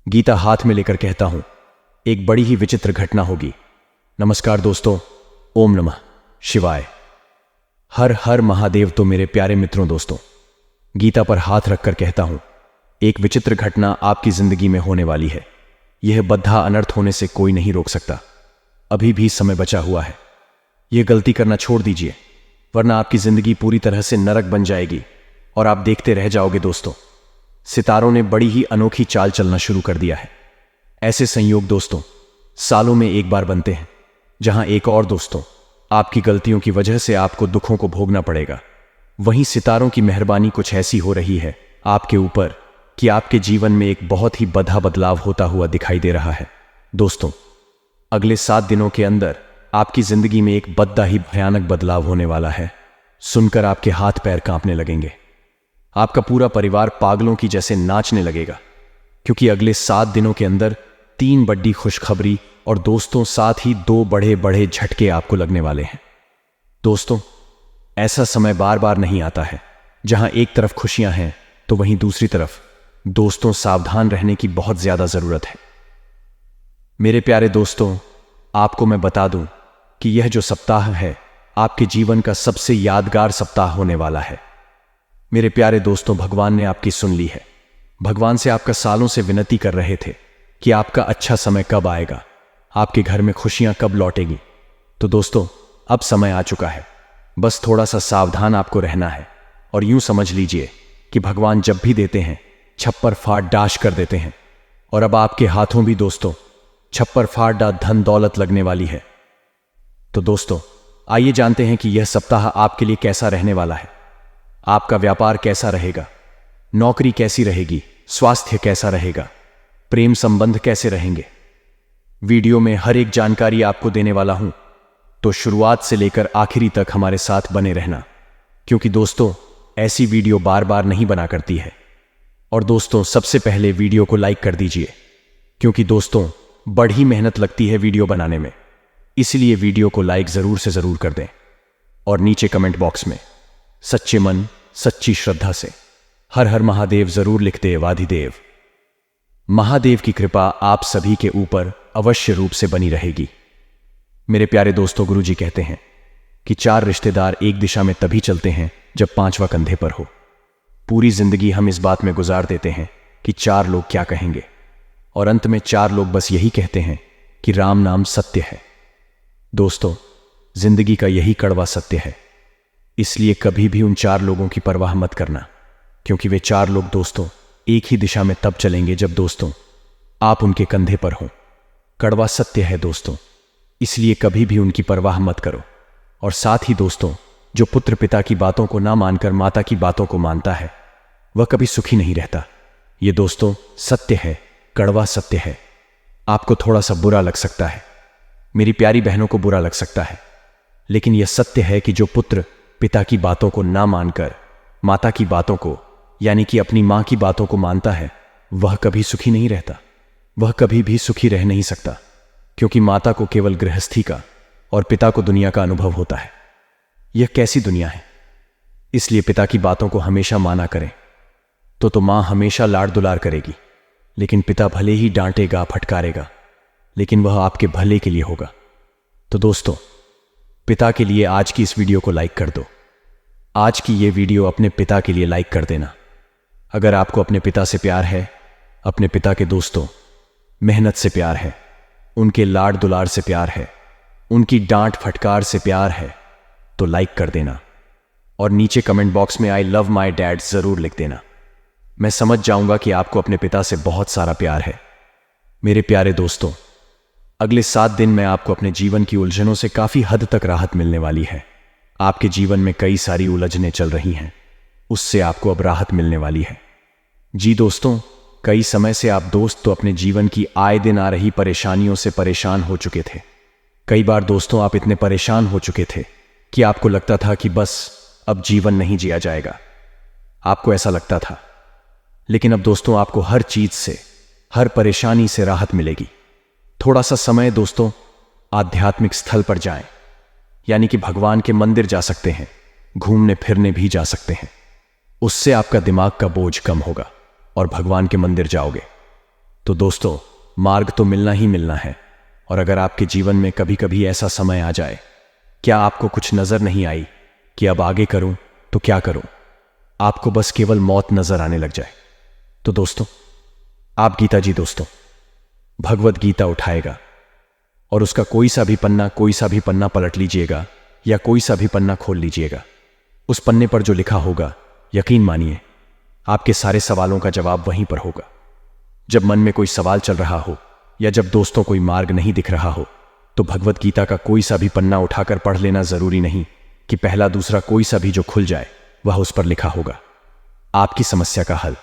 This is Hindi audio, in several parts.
गीता हाथ में लेकर कहता हूं, एक बड़ी ही विचित्र घटना होगी। नमस्कार दोस्तों, ओम नमः शिवाय। हर हर महादेव। तो मेरे प्यारे मित्रों दोस्तों, गीता पर हाथ रखकर कहता हूं, एक विचित्र घटना आपकी जिंदगी में होने वाली है। यह बद्धा अनर्थ होने से कोई नहीं रोक सकता। अभी भी समय बचा हुआ है। यह गलती करना छोड़ दीजिए, वरना आपकी जिंदगी पूरी तरह से नरक बन जाएगी और आप देखते रह जाओगे। दोस्तों, सितारों ने बड़ी ही अनोखी चाल चलना शुरू कर दिया है। ऐसे संयोग दोस्तों सालों में एक बार बनते हैं, जहां एक और दोस्तों आपकी गलतियों की वजह से आपको दुखों को भोगना पड़ेगा। वहीं सितारों की मेहरबानी कुछ ऐसी हो रही है आपके ऊपर कि आपके जीवन में एक बहुत ही बड़ा बदलाव होता हुआ दिखाई दे रहा है। दोस्तों, अगले 7 दिनों के अंदर आपकी जिंदगी में एक बड़ा ही भयानक बदलाव होने वाला है। सुनकर आपके हाथ पैर कांपने लगेंगे। आपका पूरा परिवार पागलों की जैसे नाचने लगेगा, क्योंकि अगले 7 दिनों के अंदर 3 बड़ी खुशखबरी और दोस्तों साथ ही 2 बड़े बड़े झटके आपको लगने वाले हैं। दोस्तों, ऐसा समय बार बार नहीं आता है जहां एक तरफ खुशियां हैं तो वहीं दूसरी तरफ दोस्तों सावधान रहने की बहुत ज्यादा जरूरत है। मेरे प्यारे दोस्तों, आपको मैं बता दूं कि यह जो सप्ताह है आपके जीवन का सबसे यादगार सप्ताह होने वाला है। मेरे प्यारे दोस्तों, भगवान ने आपकी सुन ली है। भगवान से आपका सालों से विनती कर रहे थे कि आपका अच्छा समय कब आएगा, आपके घर में खुशियां कब लौटेगी। तो दोस्तों, अब समय आ चुका है। बस थोड़ा सा सावधान आपको रहना है और यूं समझ लीजिए कि भगवान जब भी देते हैं छप्पर फाड़ डाश कर देते हैं। और अब आपके हाथों भी दोस्तों छप्पर फाड़ डा धन दौलत लगने वाली है। तो दोस्तों, आइए जानते हैं कि यह सप्ताह आपके लिए कैसा रहने वाला है। आपका व्यापार कैसा रहेगा, नौकरी कैसी रहेगी, स्वास्थ्य कैसा रहेगा, प्रेम संबंध कैसे रहेंगे। वीडियो में हर एक जानकारी आपको देने वाला हूं, तो शुरुआत से लेकर आखिरी तक हमारे साथ बने रहना, क्योंकि दोस्तों ऐसी वीडियो बार बार नहीं बना करती है। और दोस्तों, सबसे पहले वीडियो को लाइक कर दीजिए, क्योंकि दोस्तों बड़ी मेहनत लगती है वीडियो बनाने में, इसलिए वीडियो को लाइक जरूर से जरूर कर दें। और नीचे कमेंट बॉक्स में सच्चे मन सच्ची श्रद्धा से हर हर महादेव जरूर लिख दे। वाधिदेव महादेव की कृपा आप सभी के ऊपर अवश्य रूप से बनी रहेगी। मेरे प्यारे दोस्तों, गुरुजी कहते हैं कि 4 रिश्तेदार एक दिशा में तभी चलते हैं जब 5वां कंधे पर हो। पूरी जिंदगी हम इस बात में गुजार देते हैं कि 4 लोग क्या कहेंगे, और अंत में 4 लोग बस यही कहते हैं कि राम नाम सत्य है। दोस्तों, जिंदगी का यही कड़वा सत्य है। इसलिए कभी भी उन 4 लोगों की परवाह मत करना, क्योंकि वे 4 लोग दोस्तों एक ही दिशा में तब चलेंगे जब दोस्तों आप उनके कंधे पर हो। कड़वा सत्य है दोस्तों, इसलिए कभी भी उनकी परवाह मत करो। और साथ ही दोस्तों, जो पुत्र पिता की बातों को ना मानकर माता की बातों को मानता है, वह कभी सुखी नहीं रहता। यह दोस्तों सत्य है, कड़वा सत्य है। आपको थोड़ा सा बुरा लग सकता है, मेरी प्यारी बहनों को बुरा लग सकता है, लेकिन यह सत्य है कि जो पुत्र पिता की बातों को ना मानकर माता की बातों को, यानी कि अपनी मां की बातों को मानता है, वह कभी सुखी नहीं रहता। वह कभी भी सुखी रह नहीं सकता, क्योंकि माता को केवल गृहस्थी का और पिता को दुनिया का अनुभव होता है। यह कैसी दुनिया है। इसलिए पिता की बातों को हमेशा माना करें, तो मां हमेशा लाड़ दुलार करेगी। लेकिन पिता भले ही डांटेगा फटकारेगा, लेकिन वह आपके भले के लिए होगा। तो दोस्तों, पिता के लिए आज की इस वीडियो को लाइक कर दो। आज की ये वीडियो अपने पिता के लिए लाइक कर देना। अगर आपको अपने पिता से प्यार है, अपने पिता के दोस्तों मेहनत से प्यार है, उनके लाड़ दुलार से प्यार है, उनकी डांट फटकार से प्यार है, तो लाइक कर देना। और नीचे कमेंट बॉक्स में आई लव माई डैड जरूर लिख देना। मैं समझ जाऊंगा कि आपको अपने पिता से बहुत सारा प्यार है। मेरे प्यारे दोस्तों, अगले 7 दिन में आपको अपने जीवन की उलझनों से काफी हद तक राहत मिलने वाली है। आपके जीवन में कई सारी उलझनें चल रही हैं, उससे आपको अब राहत मिलने वाली है। जी दोस्तों, कई समय से आप दोस्त तो अपने जीवन की आए दिन आ रही परेशानियों से परेशान हो चुके थे। कई बार दोस्तों आप इतने परेशान हो चुके थे कि आपको लगता था कि बस अब जीवन नहीं जिया जाएगा। आपको ऐसा लगता था, लेकिन अब दोस्तों आपको हर चीज से, हर परेशानी से राहत मिलेगी। थोड़ा सा समय दोस्तों आध्यात्मिक स्थल पर जाएं, यानी कि भगवान के मंदिर जा सकते हैं, घूमने फिरने भी जा सकते हैं। उससे आपका दिमाग का बोझ कम होगा और भगवान के मंदिर जाओगे तो दोस्तों, मार्ग तो मिलना ही मिलना है। और अगर आपके जीवन में कभी कभी ऐसा समय आ जाए, क्या आपको कुछ नजर नहीं आई कि अब आगे करूं तो क्या करूं, आपको बस केवल मौत नजर आने लग जाए, तो दोस्तों, आप गीता जी दोस्तों भगवत गीता उठाएगा और उसका कोई सा भी पन्ना पलट लीजिएगा या कोई सा भी पन्ना खोल लीजिएगा। उस पन्ने पर जो लिखा होगा, यकीन मानिए आपके सारे सवालों का जवाब वहीं पर होगा। जब मन में कोई सवाल चल रहा हो या जब दोस्तों कोई मार्ग नहीं दिख रहा हो, तो भगवत गीता का कोई सा भी पन्ना उठाकर पढ़ लेना जरूरी नहीं कि पहला दूसरा कोई सा भी जो खुल जाए वह उस पर लिखा होगा आपकी समस्या का हल।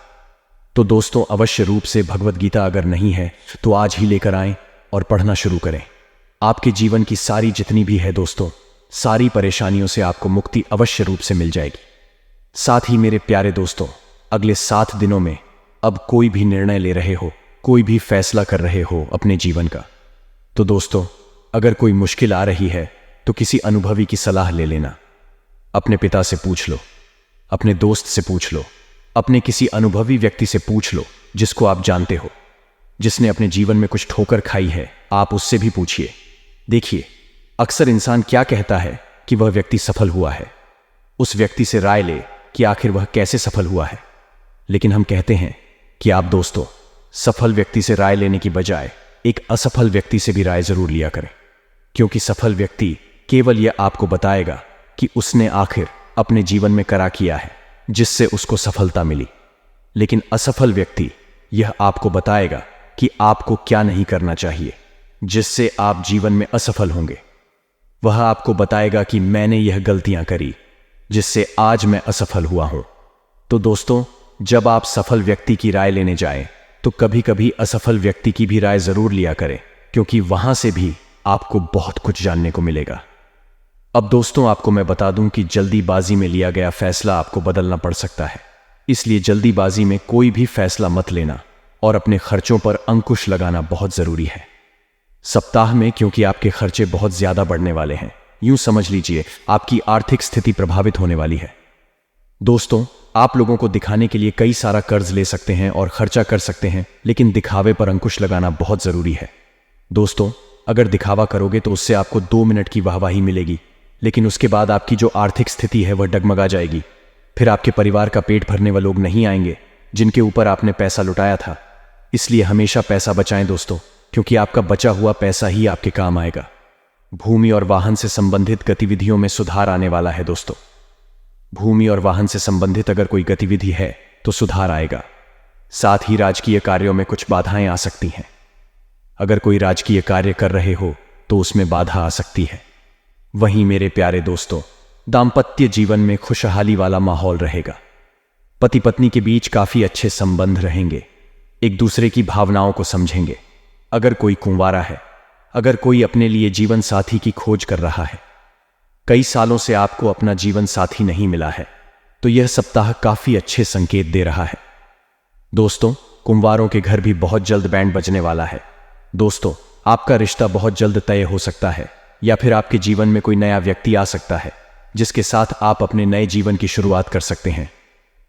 तो दोस्तों, अवश्य रूप से भगवत गीता अगर नहीं है तो आज ही लेकर आएं और पढ़ना शुरू करें। आपके जीवन की सारी जितनी भी है दोस्तों, सारी परेशानियों से आपको मुक्ति अवश्य रूप से मिल जाएगी। साथ ही मेरे प्यारे दोस्तों, अगले 7 दिनों में अब कोई भी निर्णय ले रहे हो, कोई भी फैसला कर रहे हो अपने जीवन का, तो दोस्तों, अगर कोई मुश्किल आ रही है तो किसी अनुभवी की सलाह ले लेना। अपने पिता से पूछ लो, अपने दोस्त से पूछ लो, अपने किसी अनुभवी व्यक्ति से पूछ लो जिसको आप जानते हो, जिसने अपने जीवन में कुछ ठोकर खाई है, आप उससे भी पूछिए। देखिए, अक्सर इंसान क्या कहता है कि वह व्यक्ति सफल हुआ है, उस व्यक्ति से राय ले कि आखिर वह कैसे सफल हुआ है। लेकिन हम कहते हैं कि आप दोस्तों, सफल व्यक्ति से राय लेने की बजाय एक असफल व्यक्ति से भी राय जरूर लिया करें, क्योंकि सफल व्यक्ति केवल यह आपको बताएगा कि उसने आखिर अपने जीवन में करा किया है जिससे उसको सफलता मिली, लेकिन असफल व्यक्ति यह आपको बताएगा कि आपको क्या नहीं करना चाहिए जिससे आप जीवन में असफल होंगे। वह आपको बताएगा कि मैंने यह गलतियां करी जिससे आज मैं असफल हुआ हूं। तो दोस्तों, जब आप सफल व्यक्ति की राय लेने जाएं तो कभी कभी असफल व्यक्ति की भी राय जरूर लिया करें, क्योंकि वहां से भी आपको बहुत कुछ जानने को मिलेगा। अब दोस्तों, आपको मैं बता दूं कि जल्दीबाजी में लिया गया फैसला आपको बदलना पड़ सकता है, इसलिए जल्दीबाजी में कोई भी फैसला मत लेना और अपने खर्चों पर अंकुश लगाना बहुत जरूरी है सप्ताह में, क्योंकि आपके खर्चे बहुत ज्यादा बढ़ने वाले हैं। यूं समझ लीजिए आपकी आर्थिक स्थिति प्रभावित होने वाली है। दोस्तों, आप लोगों को दिखाने के लिए कई सारा कर्ज ले सकते हैं और खर्चा कर सकते हैं, लेकिन दिखावे पर अंकुश लगाना बहुत जरूरी है। दोस्तों, अगर दिखावा करोगे तो उससे आपको 2 मिनट की वाहवाही मिलेगी, लेकिन उसके बाद आपकी जो आर्थिक स्थिति है वह डगमगा जाएगी। फिर आपके परिवार का पेट भरने वाले लोग नहीं आएंगे जिनके ऊपर आपने पैसा लुटाया था। इसलिए हमेशा पैसा बचाएं दोस्तों, क्योंकि आपका बचा हुआ पैसा ही आपके काम आएगा। भूमि और वाहन से संबंधित गतिविधियों में सुधार आने वाला है दोस्तों। भूमि और वाहन से संबंधित अगर कोई गतिविधि है तो सुधार आएगा। साथ ही राजकीय कार्यों में कुछ बाधाएं आ सकती हैं। अगर कोई राजकीय कार्य कर रहे हो तो उसमें बाधा आ सकती है। वहीं मेरे प्यारे दोस्तों, दाम्पत्य जीवन में खुशहाली वाला माहौल रहेगा। पति पत्नी के बीच काफी अच्छे संबंध रहेंगे, एक दूसरे की भावनाओं को समझेंगे। अगर कोई कुंवारा है, अगर कोई अपने लिए जीवन साथी की खोज कर रहा है, कई सालों से आपको अपना जीवन साथी नहीं मिला है, तो यह सप्ताह काफी अच्छे संकेत दे रहा है। दोस्तों, कुंवारों के घर भी बहुत जल्द बैंड बजने वाला है। दोस्तों, आपका रिश्ता बहुत जल्द तय हो सकता है, या फिर आपके जीवन में कोई नया व्यक्ति आ सकता है जिसके साथ आप अपने नए जीवन की शुरुआत कर सकते हैं।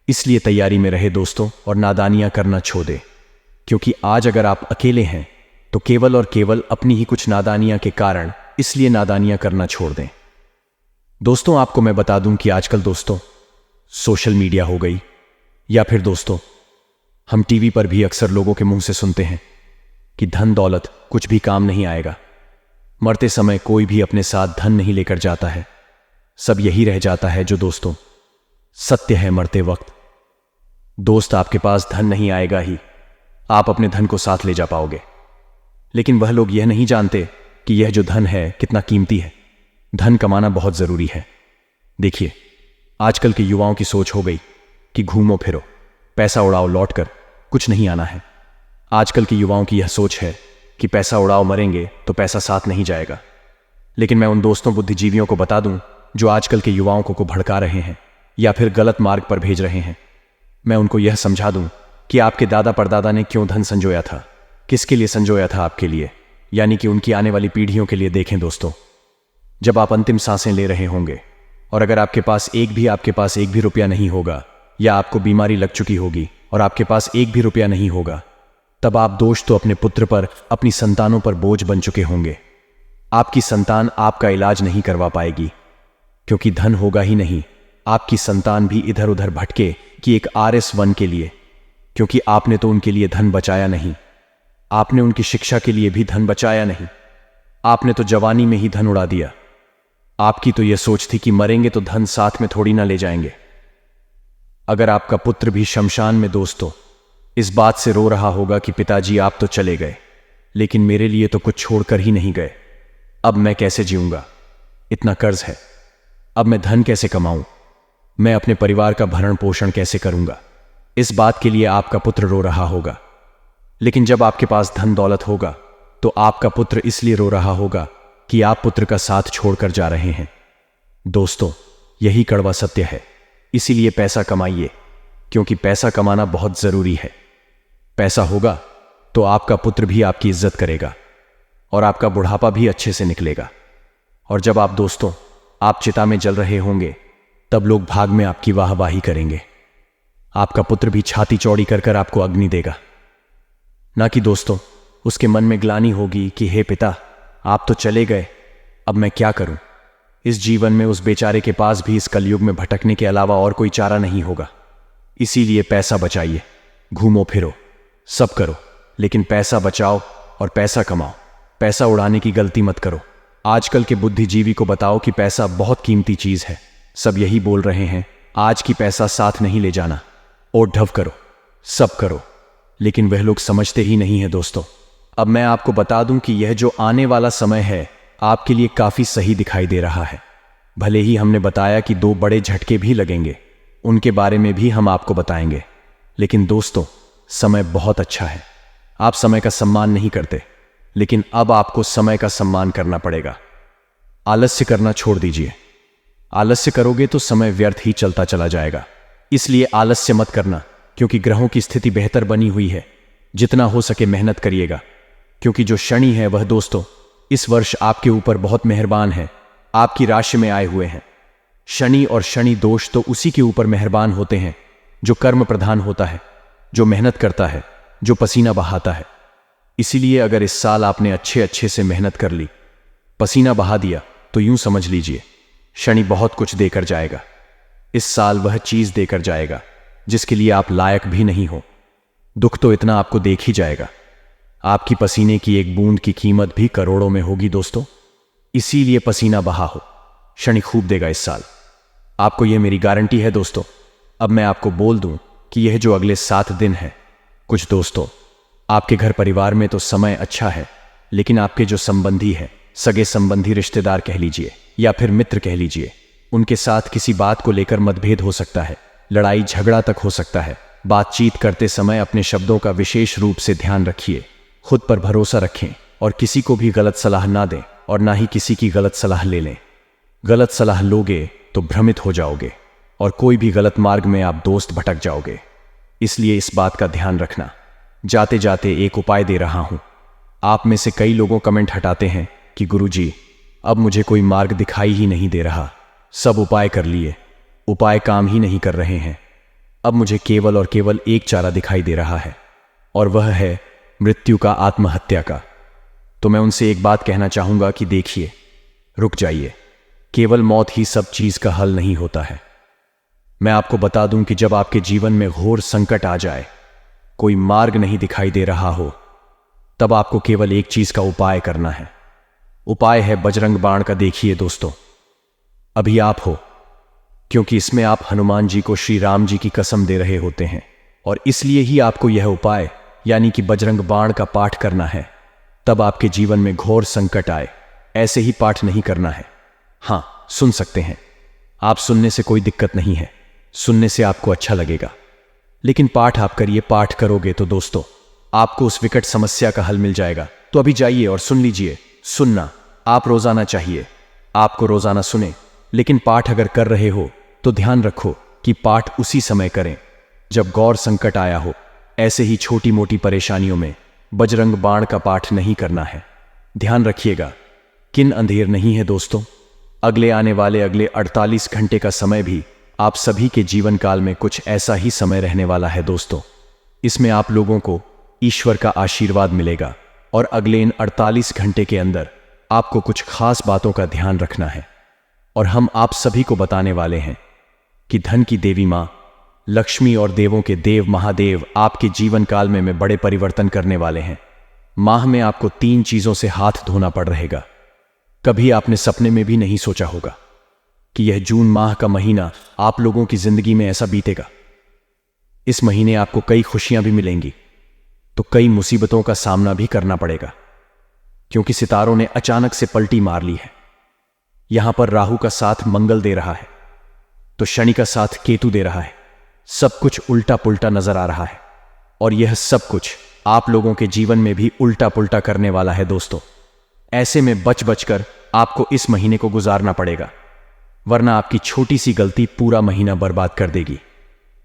इसलिए तैयारी में रहे दोस्तों और नादानियां करना छोड़ दें, क्योंकि आज अगर आप अकेले हैं तो केवल और केवल अपनी ही कुछ नादानियां के कारण इसलिए नादानियां करना छोड़ दें। दोस्तों, आपको मैं बता दूं कि आजकल दोस्तों सोशल मीडिया हो गई, या फिर दोस्तों हम टीवी पर भी अक्सर लोगों के मुंह से सुनते हैं कि धन दौलत कुछ भी काम नहीं आएगा। मरते समय कोई भी अपने साथ धन नहीं लेकर जाता है, सब यही रह जाता है जो दोस्तों सत्य है मरते वक्त। दोस्त, आपके पास धन नहीं आएगा ही, आप अपने धन को साथ ले जा पाओगे, लेकिन वह लोग यह नहीं जानते कि यह जो धन है कितना कीमती है। धन कमाना बहुत जरूरी है। देखिए, आजकल के युवाओं की सोच हो गई कि घूमो फिरो, पैसा उड़ाओ, लौट कर कुछ नहीं आना है। आजकल के युवाओं की यह सोच है कि पैसा उड़ाओ, मरेंगे तो पैसा साथ नहीं जाएगा। लेकिन मैं उन दोस्तों बुद्धिजीवियों को बता दूं जो आजकल के युवाओं को भड़का रहे हैं या फिर गलत मार्ग पर भेज रहे हैं, मैं उनको यह समझा दूं कि आपके दादा परदादा ने क्यों धन संजोया था, किसके लिए संजोया था, आपके लिए, यानी कि उनकी आने वाली पीढ़ियों के लिए। देखें दोस्तों, जब आप अंतिम सांसें ले रहे होंगे और अगर आपके पास एक भी रुपया नहीं होगा, या आपको बीमारी लग चुकी होगी और आपके पास एक भी रुपया नहीं होगा, तब आप दोष तो अपने पुत्र पर, अपनी संतानों पर बोझ बन चुके होंगे। आपकी संतान आपका इलाज नहीं करवा पाएगी, क्योंकि धन होगा ही नहीं। आपकी संतान भी इधर उधर भटके कि एक RS1 के लिए, क्योंकि आपने तो उनके लिए धन बचाया नहीं। आपने उनकी शिक्षा के लिए भी धन बचाया नहीं। आपने तो जवानी में ही धन उड़ा दिया। आपकी तो यह सोच थी कि मरेंगे तो धन साथ में थोड़ी ना ले जाएंगे। अगर आपका पुत्र भी शमशान में दोस्तों इस बात से रो रहा होगा कि पिताजी आप तो चले गए, लेकिन मेरे लिए तो कुछ छोड़कर ही नहीं गए। अब मैं कैसे जीऊंगा? इतना कर्ज है। अब मैं धन कैसे कमाऊं? मैं अपने परिवार का भरण पोषण कैसे करूंगा? इस बात के लिए आपका पुत्र रो रहा होगा। लेकिन जब आपके पास धन दौलत होगा तो आपका पुत्र इसलिए रो रहा होगा कि आप पुत्र का साथ छोड़कर जा रहे हैं। दोस्तों, यही कड़वा सत्य है। इसीलिए पैसा कमाइए, क्योंकि पैसा कमाना बहुत जरूरी है। पैसा होगा तो आपका पुत्र भी आपकी इज्जत करेगा और आपका बुढ़ापा भी अच्छे से निकलेगा। और जब आप दोस्तों आप चिता में जल रहे होंगे, तब लोग भाग में आपकी वाहवाही करेंगे। आपका पुत्र भी छाती चौड़ी कर कर आपको अग्नि देगा, ना कि दोस्तों उसके मन में ग्लानि होगी कि हे पिता, आप तो चले गए, अब मैं क्या करूं? इस जीवन में उस बेचारे के पास भी इस कलयुग में भटकने के अलावा और कोई चारा नहीं होगा। इसीलिए पैसा बचाइए, घूमो फिरो, सब करो, लेकिन पैसा बचाओ और पैसा कमाओ। पैसा उड़ाने की गलती मत करो। आजकल के बुद्धिजीवी को बताओ कि पैसा बहुत कीमती चीज है। सब यही बोल रहे हैं, आज की पैसा साथ नहीं ले जाना, ओढ़-ढव करो, सब करो, लेकिन वह लोग समझते ही नहीं है दोस्तों। अब मैं आपको बता दूं कि यह जो आने वाला समय है आपके लिए काफी सही दिखाई दे रहा है। भले ही हमने बताया कि 2 बड़े झटके भी लगेंगे, उनके बारे में भी हम आपको बताएंगे, लेकिन दोस्तों समय बहुत अच्छा है। आप समय का सम्मान नहीं करते, लेकिन अब आपको समय का सम्मान करना पड़ेगा। आलस्य करना छोड़ दीजिए। आलस्य करोगे तो समय व्यर्थ ही चलता चला जाएगा। इसलिए आलस्य मत करना, क्योंकि ग्रहों की स्थिति बेहतर बनी हुई है। जितना हो सके मेहनत करिएगा, क्योंकि जो शनि है वह दोस्तों इस वर्ष आपके ऊपर बहुत मेहरबान है, आपकी राशि में आए हुए हैं। शनि और शनि दोष तो उसी के ऊपर मेहरबान होते हैं जो कर्म प्रधान होता है, जो मेहनत करता है, जो पसीना बहाता है। इसीलिए अगर इस साल आपने अच्छे से मेहनत कर ली, पसीना बहा दिया, तो यूं समझ लीजिए शनि बहुत कुछ देकर जाएगा। इस साल वह चीज देकर जाएगा जिसके लिए आप लायक भी नहीं हो। दुख तो इतना आपको देख ही जाएगा। आपकी पसीने की एक बूंद की कीमत भी करोड़ों में होगी दोस्तों। इसीलिए पसीना बहा हो, शनि खूब देगा इस साल, आपको यह मेरी गारंटी है दोस्तों। अब मैं आपको बोल दूं कि यह जो अगले 7 दिन है, कुछ दोस्तों आपके घर परिवार में तो समय अच्छा है, लेकिन आपके जो संबंधी हैं, सगे संबंधी, रिश्तेदार कह लीजिए या फिर मित्र कह लीजिए, उनके साथ किसी बात को लेकर मतभेद हो सकता है, लड़ाई झगड़ा तक हो सकता है। बातचीत करते समय अपने शब्दों का विशेष रूप से ध्यान रखिए, खुद पर भरोसा रखें और किसी को भी गलत सलाह ना दें और ना ही किसी की गलत सलाह ले लें। गलत सलाह लोगे तो भ्रमित हो जाओगे और कोई भी गलत मार्ग में आप दोस्त भटक जाओगे। इसलिए इस बात का ध्यान रखना। जाते जाते एक उपाय दे रहा हूं। आप में से कई लोगों कमेंट हटाते हैं कि गुरुजी अब मुझे कोई मार्ग दिखाई ही नहीं दे रहा, सब उपाय कर लिए, उपाय काम ही नहीं कर रहे हैं। अब मुझे केवल और केवल एक चारा दिखाई दे रहा है और वह है मृत्यु का, आत्महत्या का। तो मैं उनसे एक बात कहना चाहूंगा कि देखिए, रुक जाइए, केवल मौत ही सब चीज का हल नहीं होता है। मैं आपको बता दूं कि जब आपके जीवन में घोर संकट आ जाए, कोई मार्ग नहीं दिखाई दे रहा हो, तब आपको केवल एक चीज का उपाय करना है। उपाय है बजरंग बाण का। देखिए दोस्तों, अभी आप हो, क्योंकि इसमें आप हनुमान जी को श्री राम जी की कसम दे रहे होते हैं और इसलिए ही आपको यह उपाय यानी कि बजरंग बाण का पाठ करना है। तब आपके जीवन में घोर संकट आए, ऐसे ही पाठ नहीं करना है। हां, सुन सकते हैं आप, सुनने से कोई दिक्कत नहीं है, सुनने से आपको अच्छा लगेगा, लेकिन पाठ आप करिए। पाठ करोगे तो दोस्तों आपको उस विकट समस्या का हल मिल जाएगा। तो अभी जाइए और सुन लीजिए। सुनना आप रोजाना चाहिए, आपको रोजाना सुने, लेकिन पाठ अगर कर रहे हो तो ध्यान रखो कि पाठ उसी समय करें जब गौर संकट आया हो। ऐसे ही छोटी मोटी परेशानियों में बजरंग बाण का पाठ नहीं करना है। ध्यान रखिएगा, किन अंधेर नहीं है दोस्तों। अगले आने वाले अगले 48 घंटे का समय भी आप सभी के जीवन काल में कुछ ऐसा ही समय रहने वाला है दोस्तों। इसमें आप लोगों को ईश्वर का आशीर्वाद मिलेगा और अगले इन 48 घंटे के अंदर आपको कुछ खास बातों का ध्यान रखना है। और हम आप सभी को बताने वाले हैं कि धन की देवी मां लक्ष्मी और देवों के देव महादेव आपके जीवन काल में बड़े परिवर्तन करने वाले हैं। माह में आपको 3 चीजों से हाथ धोना पड़ रहेगा। कभी आपने सपने में भी नहीं सोचा होगा कि यह जून माह का महीना आप लोगों की जिंदगी में ऐसा बीतेगा। इस महीने आपको कई खुशियां भी मिलेंगी तो कई मुसीबतों का सामना भी करना पड़ेगा, क्योंकि सितारों ने अचानक से पलटी मार ली है। यहां पर राहु का साथ मंगल दे रहा है तो शनि का साथ केतु दे रहा है। सब कुछ उल्टा पुल्टा नजर आ रहा है और यह सब कुछ आप लोगों के जीवन में भी उल्टा पुल्टा करने वाला है दोस्तों। ऐसे में बच बचकर आपको इस महीने को गुजारना पड़ेगा, वरना आपकी छोटी सी गलती पूरा महीना बर्बाद कर देगी।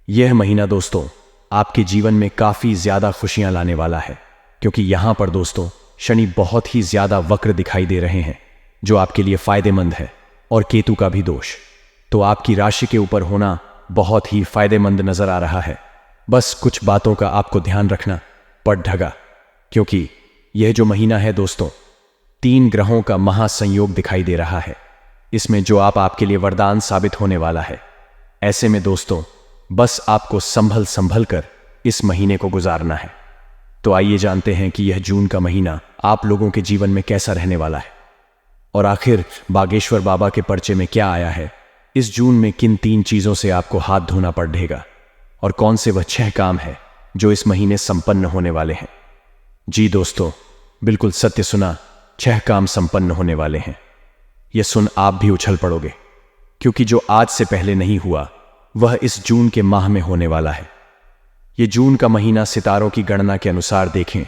यह महीना दोस्तों आपके जीवन में काफी ज्यादा खुशियां लाने वाला है, क्योंकि यहां पर दोस्तों शनि बहुत ही ज्यादा वक्र दिखाई दे रहे हैं, जो आपके लिए फायदेमंद है, और केतु का भी दोष तो आपकी राशि के ऊपर होना बहुत ही फायदेमंद नजर आ रहा है। बस कुछ बातों का आपको ध्यान रखना पड़ेगा, क्योंकि यह जो महीना है दोस्तों 3 ग्रहों का महासंयोग दिखाई दे रहा है। इसमें जो आपके लिए वरदान साबित होने वाला है। ऐसे में दोस्तों बस आपको संभल कर इस महीने को गुजारना है। तो आइए जानते हैं कि यह जून का महीना आप लोगों के जीवन में कैसा रहने वाला है, और आखिर बागेश्वर बाबा के पर्चे में क्या आया है। इस जून में किन 3 चीजों से आपको हाथ धोना पड़ेगा और कौन से वह 6 काम है जो इस महीने संपन्न होने वाले हैं। जी दोस्तों, बिल्कुल सत्य सुना, 6 काम संपन्न होने वाले हैं। यह सुन आप भी उछल पड़ोगे, क्योंकि जो आज से पहले नहीं हुआ वह इस जून के माह में होने वाला है। यह जून का महीना सितारों की गणना के अनुसार देखें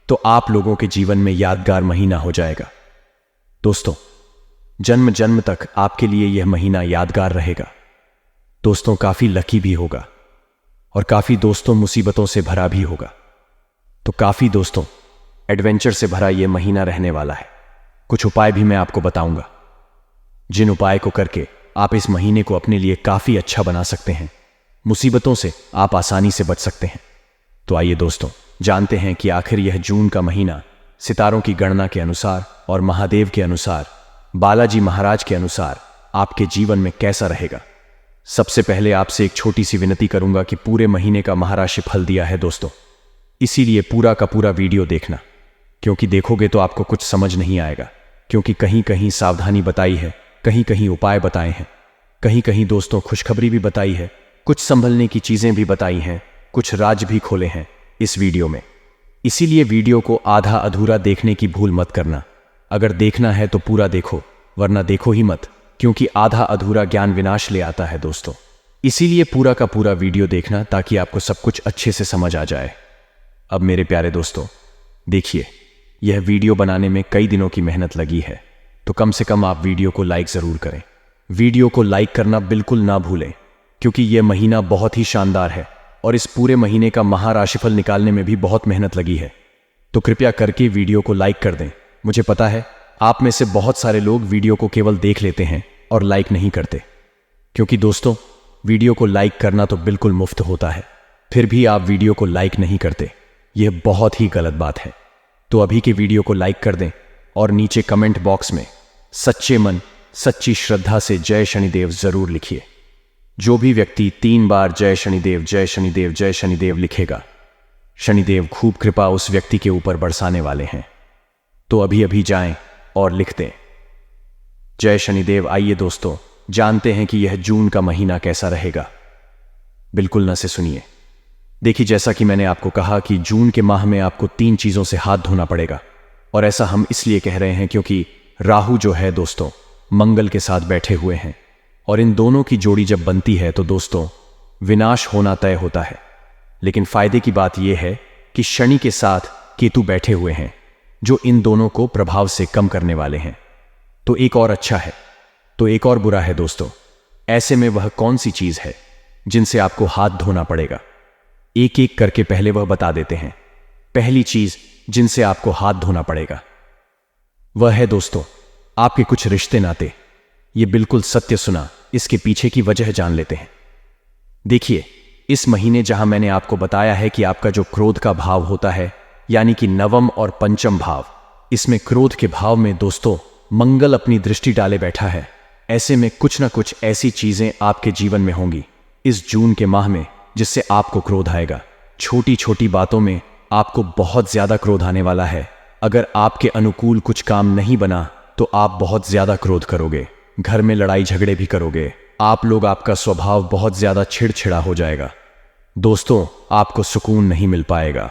तो आप लोगों के जीवन में यादगार महीना हो जाएगा। दोस्तों जन्म जन्म तक आपके लिए यह महीना यादगार रहेगा। दोस्तों काफी लकी भी होगा और काफी दोस्तों मुसीबतों से भरा भी होगा। तो काफी दोस्तों एडवेंचर से भरा यह महीना रहने वाला है। कुछ उपाय भी मैं आपको बताऊंगा, जिन उपाय को करके आप इस महीने को अपने लिए काफी अच्छा बना सकते हैं। मुसीबतों से आप आसानी से बच सकते हैं। तो आइए दोस्तों जानते हैं कि आखिर यह जून का महीना सितारों की गणना के अनुसार और महादेव के अनुसार, बालाजी महाराज के अनुसार आपके जीवन में कैसा रहेगा। सबसे पहले आपसे एक छोटी सी विनती करूंगा कि पूरे महीने का महाराशि फल दिया है दोस्तों, इसीलिए पूरा का पूरा वीडियो देखना, क्योंकि देखोगे तो आपको कुछ समझ नहीं आएगा, क्योंकि कहीं कहीं सावधानी बताई है, कहीं कहीं उपाय बताए हैं, कहीं कहीं दोस्तों खुशखबरी भी बताई है, कुछ संभलने की चीजें भी बताई हैं, कुछ राज भी खोले हैं इस वीडियो में। इसीलिए वीडियो को आधा अधूरा देखने की भूल मत करना। अगर देखना है तो पूरा देखो, वरना देखो ही मत, क्योंकि आधा अधूरा ज्ञान विनाश ले आता है दोस्तों। इसीलिए पूरा का पूरा वीडियो देखना, ताकि आपको सब कुछ अच्छे से समझ आ जाए। अब मेरे प्यारे दोस्तों देखिए, यह वीडियो बनाने में कई दिनों की मेहनत लगी है, तो कम से कम आप वीडियो को लाइक जरूर करें। वीडियो को लाइक करना बिल्कुल ना भूलें, क्योंकि यह महीना बहुत ही शानदार है और इस पूरे महीने का महाराशिफल निकालने में भी बहुत मेहनत लगी है। तो कृपया करके वीडियो को लाइक कर दें। मुझे पता है आप में से बहुत सारे लोग वीडियो को केवल देख लेते हैं और लाइक नहीं करते, क्योंकि दोस्तों वीडियो को लाइक करना तो बिल्कुल मुफ्त होता है, फिर भी आप वीडियो को लाइक नहीं करते। यह बहुत ही गलत बात है। तो अभी के वीडियो को लाइक कर दें और नीचे कमेंट बॉक्स में सच्चे मन सच्ची श्रद्धा से जय शनिदेव जरूर लिखिए। जो भी व्यक्ति 3 बार जय शनिदेव जय शनिदेव जय शनिदेव लिखेगा, शनिदेव खूब कृपा उस व्यक्ति के ऊपर बरसाने वाले हैं। तो अभी अभी जाएं और लिख दें जय शनिदेव। आइए दोस्तों जानते हैं कि यह जून का महीना कैसा रहेगा। बिल्कुल न से सुनिए। देखिए, जैसा कि मैंने आपको कहा कि जून के माह में आपको 3 चीजों से हाथ धोना पड़ेगा, और ऐसा हम इसलिए कह रहे हैं क्योंकि राहु जो है दोस्तों मंगल के साथ बैठे हुए हैं, और इन दोनों की जोड़ी जब बनती है तो दोस्तों विनाश होना तय होता है। लेकिन फायदे की बात यह है कि शनि के साथ केतु बैठे हुए हैं, जो इन दोनों को प्रभाव से कम करने वाले हैं। तो एक और अच्छा है तो एक और बुरा है दोस्तों। ऐसे में वह कौन सी चीज है जिनसे आपको हाथ धोना पड़ेगा, एक एक करके पहले वह बता देते हैं। पहली चीज जिनसे आपको हाथ धोना पड़ेगा वह है दोस्तों आपके कुछ रिश्ते नाते। ये बिल्कुल सत्य सुना, इसके पीछे की वजह जान लेते हैं। देखिए, इस महीने जहां मैंने आपको बताया है कि आपका जो क्रोध का भाव होता है, यानी कि नवम और पंचम भाव, इसमें क्रोध के भाव में दोस्तों मंगल अपनी दृष्टि डाले बैठा है। ऐसे में कुछ ना कुछ ऐसी चीजें आपके जीवन में होंगी इस जून के माह में जिससे आपको क्रोध आएगा। छोटी छोटी बातों में आपको बहुत ज्यादा क्रोध आने वाला है। अगर आपके अनुकूल कुछ काम नहीं बना तो आप बहुत ज्यादा क्रोध करोगे, घर में लड़ाई झगड़े भी करोगे। आपका स्वभाव बहुत ज्यादा चिड़चिड़ा हो जाएगा। दोस्तों, आपको सुकून नहीं मिल पाएगा।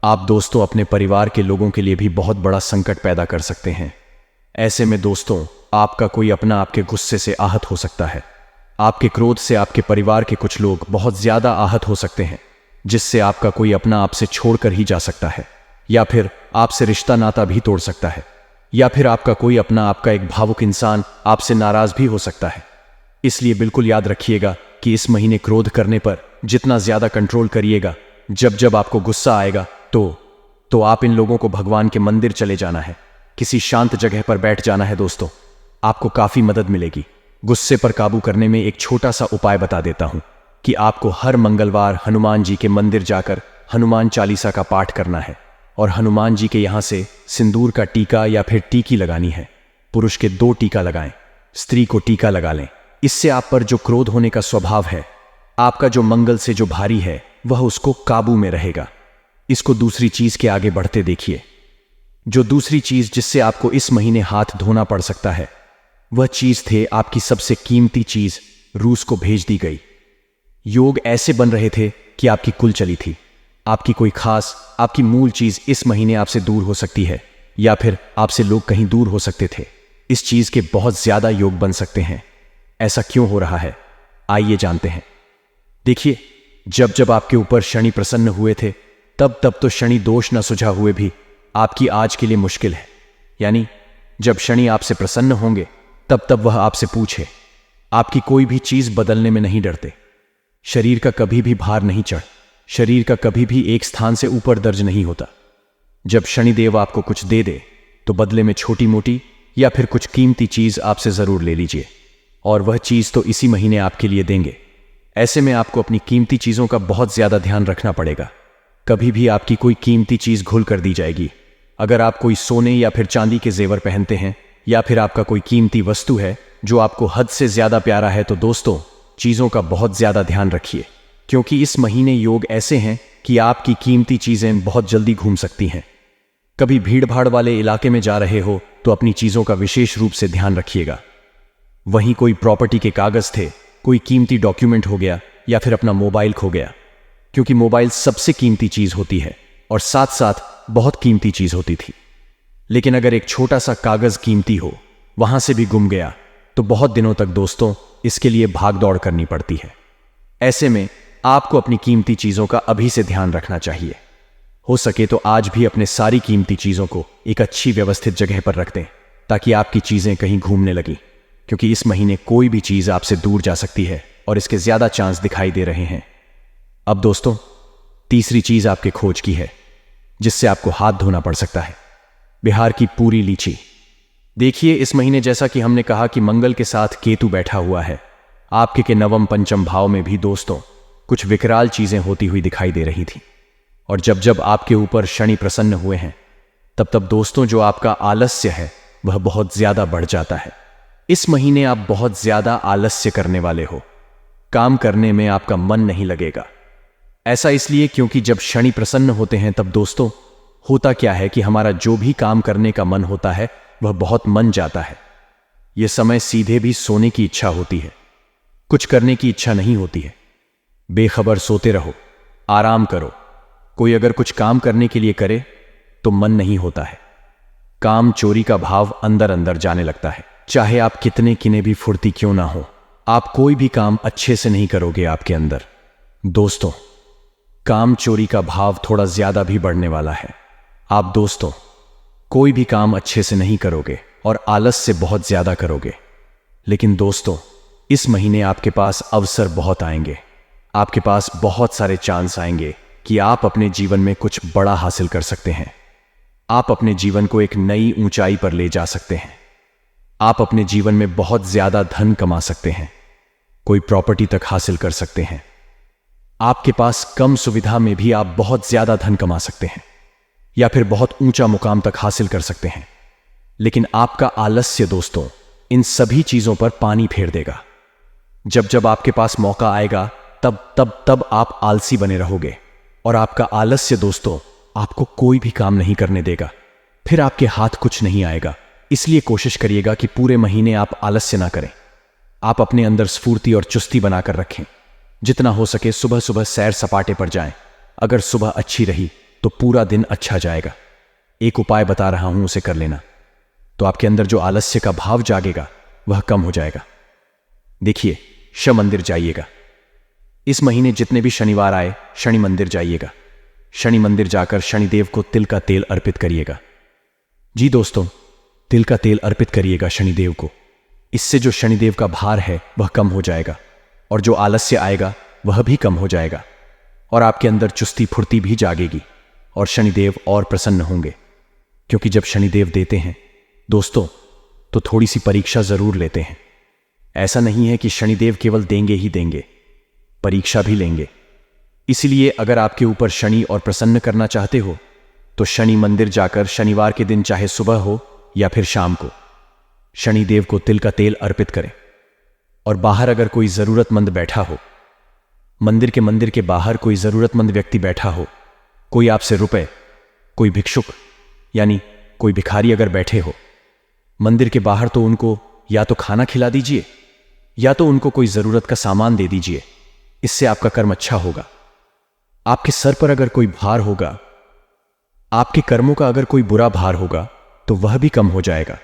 आप दोस्तों अपने परिवार के लोगों के लिए भी बहुत बड़ा संकट पैदा कर सकते हैं। ऐसे में दोस्तों आपका कोई अपना आपके गुस्से से आहत हो सकता है। आपके क्रोध से आपके परिवार के कुछ लोग बहुत ज्यादा आहत हो सकते हैं, जिससे आपका कोई अपना आपसे छोड़कर ही जा सकता है, या फिर आपसे रिश्ता नाता भी तोड़ सकता है, या फिर आपका कोई अपना आपका एक भावुक इंसान आपसे नाराज भी हो सकता है। इसलिए बिल्कुल याद रखिएगा कि इस महीने क्रोध करने पर जितना ज्यादा कंट्रोल करिएगा, जब जब आपको गुस्सा आएगा तो आप इन लोगों को भगवान के मंदिर चले जाना है, किसी शांत जगह पर बैठ जाना है। दोस्तों, आपको काफी मदद मिलेगी। गुस्से पर काबू करने में एक छोटा सा उपाय बता देता हूं कि आपको हर मंगलवार हनुमान जी के मंदिर जाकर हनुमान चालीसा का पाठ करना है और हनुमान जी के यहां से सिंदूर का टीका या फिर टीकी लगानी है। पुरुष के 2 टीका लगाएं, स्त्री को टीका लगा लें। इससे आप पर जो क्रोध होने का स्वभाव है, आपका जो मंगल से जो भारी है, वह उसको काबू में रहेगा। इसको दूसरी चीज के आगे बढ़ते देखिए। जो दूसरी चीज जिससे आपको इस महीने हाथ धोना पड़ सकता है, वह चीज थे आपकी सबसे कीमती चीज रूस को भेज दी गई। योग ऐसे बन रहे थे कि आपकी कुल चली थी। आपकी कोई खास आपकी मूल चीज इस महीने आपसे दूर हो सकती है, या फिर आपसे लोग कहीं दूर हो सकते थे। इस चीज के बहुत ज्यादा योग बन सकते हैं। ऐसा क्यों हो रहा है, आइए जानते हैं। देखिए, जब जब आपके ऊपर शनि प्रसन्न हुए थे, तब तो शनि दोष न सुझा हुए भी आपकी आज के लिए मुश्किल है। यानी जब शनि आपसे प्रसन्न होंगे तब वह आपसे पूछे। आपकी कोई भी चीज बदलने में नहीं डरते। शरीर का कभी भी भार नहीं चढ़, शरीर का कभी भी एक स्थान से ऊपर दर्ज नहीं होता। जब शनिदेव आपको कुछ दे दे तो बदले में छोटी मोटी या फिर कुछ कीमती चीज आपसे जरूर ले लीजिए, और वह चीज तो इसी महीने आपके लिए देंगे। ऐसे में आपको अपनी कीमती चीजों का बहुत ज्यादा ध्यान रखना पड़ेगा। कभी भी आपकी कोई कीमती चीज घुल कर दी जाएगी। अगर आप कोई सोने या फिर चांदी के जेवर पहनते हैं, या फिर आपका कोई कीमती वस्तु है जो आपको हद से ज्यादा प्यारा है, तो दोस्तों चीजों का बहुत ज्यादा ध्यान रखिए, क्योंकि इस महीने योग ऐसे हैं कि आपकी कीमती चीजें बहुत जल्दी घूम सकती हैं। कभी भीड़ भाड़ वाले इलाके में जा रहे हो तो अपनी चीजों का विशेष रूप से ध्यान रखिएगा। वहीं कोई प्रॉपर्टी के कागज थे, कोई कीमती डॉक्यूमेंट हो गया, या फिर अपना मोबाइल खो गया, क्योंकि मोबाइल सबसे कीमती चीज होती है और साथ साथ बहुत कीमती चीज होती थी। लेकिन अगर एक छोटा सा कागज कीमती हो वहां से भी गुम गया तो बहुत दिनों तक दोस्तों इसके लिए भाग दौड़ करनी पड़ती है। ऐसे में आपको अपनी कीमती चीजों का अभी से ध्यान रखना चाहिए। हो सके तो आज भी अपने सारी कीमती चीजों को एक अच्छी व्यवस्थित जगह पर रख दें, ताकि आपकी चीजें कहीं घूमने लगी, क्योंकि इस महीने कोई भी चीज आपसे दूर जा सकती है और इसके ज्यादा चांस दिखाई दे रहे हैं। अब दोस्तों, तीसरी चीज आपके खोज की है, जिससे आपको हाथ धोना पड़ सकता है। बिहार की पूरी लीची। देखिए, इस महीने जैसा कि हमने कहा कि मंगल के साथ केतु बैठा हुआ है, आपके के नवम पंचम भाव में भी दोस्तों कुछ विकराल चीजें होती हुई दिखाई दे रही थी। और जब जब आपके ऊपर शनि प्रसन्न हुए हैं, तब दोस्तों जो आपका आलस्य है वह बहुत ज्यादा बढ़ जाता है। इस महीने आप बहुत ज्यादा आलस्य करने वाले हो। काम करने में आपका मन नहीं लगेगा। ऐसा इसलिए क्योंकि जब शनि प्रसन्न होते हैं तब दोस्तों होता क्या है कि हमारा जो भी काम करने का मन होता है वह बहुत मन जाता है। यह समय सीधे भी सोने की इच्छा होती है, कुछ करने की इच्छा नहीं होती है। बेखबर सोते रहो, आराम करो। कोई अगर कुछ काम करने के लिए करे तो मन नहीं होता है। काम चोरी का भाव अंदर अंदर जाने लगता है। चाहे आप कितने किने भी फुर्ती क्यों ना हो, आप कोई भी काम अच्छे से नहीं करोगे आपके अंदर। दोस्तों, काम चोरी का भाव थोड़ा ज्यादा भी बढ़ने वाला है। आप दोस्तों कोई भी काम अच्छे से नहीं करोगे और आलस से बहुत ज्यादा करोगे। लेकिन दोस्तों, इस महीने आपके पास अवसर बहुत आएंगे। आपके पास बहुत सारे चांस आएंगे कि आप अपने जीवन में कुछ बड़ा हासिल कर सकते हैं। आप अपने जीवन को एक नई ऊंचाई पर ले जा सकते हैं। आप अपने जीवन में बहुत ज्यादा धन कमा सकते हैं, कोई प्रॉपर्टी तक हासिल कर सकते हैं। आपके पास कम सुविधा में भी आप बहुत ज्यादा धन कमा सकते हैं या फिर बहुत ऊंचा मुकाम तक हासिल कर सकते हैं। लेकिन आपका आलस्य दोस्तों इन सभी चीजों पर पानी फेर देगा। जब जब आपके पास मौका आएगा तब आप आलसी बने रहोगे और आपका आलस्य दोस्तों आपको कोई भी काम नहीं करने देगा। फिर आपके हाथ कुछ नहीं आएगा। इसलिए कोशिश करिएगा कि पूरे महीने आप आलस्य ना करें। आप अपने अंदर स्फूर्ति और चुस्ती बनाकर रखें। जितना हो सके सुबह सुबह सैर सपाटे पर जाएं। अगर सुबह अच्छी रही तो पूरा दिन अच्छा जाएगा। एक उपाय बता रहा हूं, उसे कर लेना तो आपके अंदर जो आलस्य का भाव जागेगा वह कम हो जाएगा। देखिए, शनि मंदिर जाइएगा। इस महीने जितने भी शनिवार आए शनि मंदिर जाइएगा। शनि मंदिर जाकर शनिदेव को तिल का तेल अर्पित करिएगा। जी दोस्तों, तिल का तेल अर्पित करिएगा शनिदेव को। इससे जो शनिदेव का भार है वह कम हो जाएगा और जो आलस्य आएगा वह भी कम हो जाएगा और आपके अंदर चुस्ती फुर्ती भी जागेगी और शनिदेव और प्रसन्न होंगे। क्योंकि जब शनिदेव देते हैं दोस्तों तो थोड़ी सी परीक्षा जरूर लेते हैं। ऐसा नहीं है कि शनिदेव केवल देंगे ही देंगे, परीक्षा भी लेंगे। इसलिए अगर आपके ऊपर शनि और प्रसन्न करना चाहते हो तो शनि मंदिर जाकर शनिवार के दिन चाहे सुबह हो या फिर शाम को शनिदेव को तिल का तेल अर्पित करें। और बाहर अगर कोई जरूरतमंद बैठा हो, मंदिर के बाहर कोई जरूरतमंद व्यक्ति बैठा हो, कोई आपसे रुपए, कोई भिक्षुक यानी कोई भिखारी अगर बैठे हो मंदिर के बाहर, तो उनको या तो खाना खिला दीजिए या तो उनको कोई जरूरत का सामान दे दीजिए। इससे आपका कर्म अच्छा होगा। आपके सर पर अगर कोई भार होगा, आपके कर्मों का अगर कोई बुरा भार होगा तो वह भी कम हो जाएगा।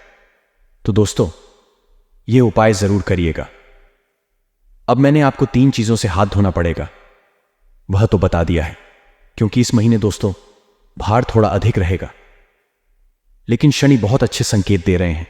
तो दोस्तों यह उपाय जरूर करिएगा। अब मैंने आपको 3 चीजों से हाथ धोना पड़ेगा वह तो बता दिया है, क्योंकि इस महीने दोस्तों भार थोड़ा अधिक रहेगा। लेकिन शनि बहुत अच्छे संकेत दे रहे हैं।